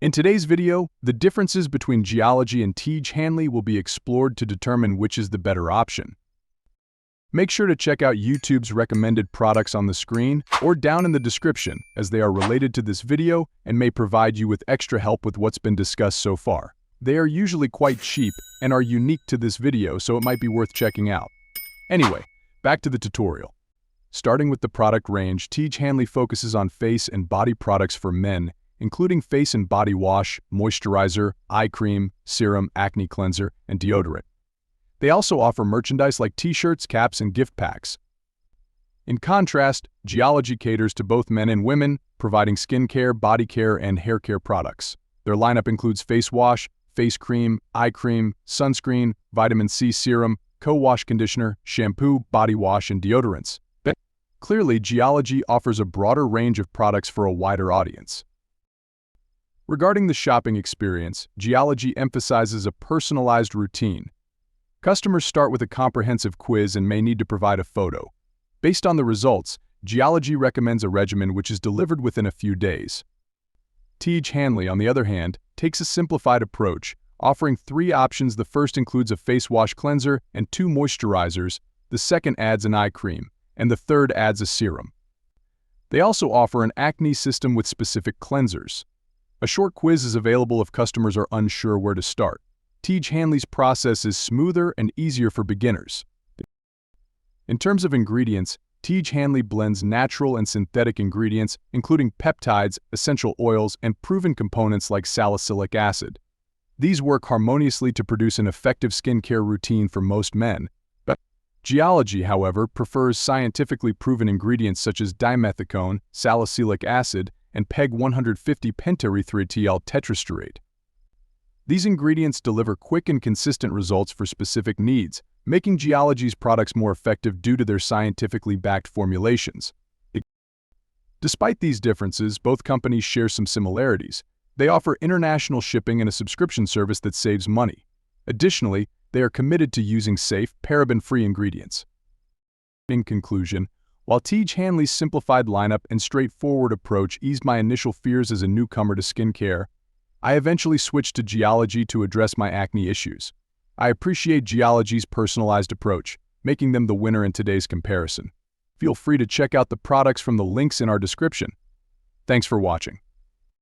In today's video, the differences between Geologie and Tiege Hanley will be explored to determine which is the better option. Make sure to check out YouTube's recommended products on the screen or down in the description, as they are related to this video and may provide you with extra help with what's been discussed so far. They are usually quite cheap and are unique to this video, so it might be worth checking out. Anyway, back to the tutorial. Starting with the product range, Tiege Hanley focuses on face and body products for men, including face and body wash, moisturizer, eye cream, serum, acne cleanser, and deodorant. They also offer merchandise like t-shirts, caps, and gift packs. In contrast, Geologie caters to both men and women, providing skincare, body care, and hair care products. Their lineup includes face wash, face cream, eye cream, sunscreen, vitamin C serum, co-wash conditioner, shampoo, body wash, and deodorants. Clearly, Geologie offers a broader range of products for a wider audience. Regarding the shopping experience, Geologie emphasizes a personalized routine. Customers start with a comprehensive quiz and may need to provide a photo. Based on the results, Geologie recommends a regimen which is delivered within a few days. Tiege Hanley, on the other hand, takes a simplified approach, offering 3 options. The first includes a face wash cleanser and 2 moisturizers, the second adds an eye cream, and the third adds a serum. They also offer an acne system with specific cleansers. A short quiz is available if customers are unsure where to start. Tiege Hanley's process is smoother and easier for beginners. In terms of ingredients, Tiege Hanley blends natural and synthetic ingredients, including peptides, essential oils, and proven components like salicylic acid. These work harmoniously to produce an effective skincare routine for most men. Geologie, however, prefers scientifically proven ingredients such as dimethicone, salicylic acid, and PEG 150 pentaerythritol tetrasterate. These ingredients deliver quick and consistent results for specific needs, making Geologie's products more effective due to their scientifically backed formulations. Despite these differences, both companies share some similarities. They offer international shipping and a subscription service that saves money. Additionally, they are committed to using safe, paraben-free ingredients. In conclusion, while Tiege Hanley's simplified lineup and straightforward approach eased my initial fears as a newcomer to skincare, I eventually switched to Geologie to address my acne issues. I appreciate Geologie's personalized approach, making them the winner in today's comparison. Feel free to check out the products from the links in our description. Thanks for watching.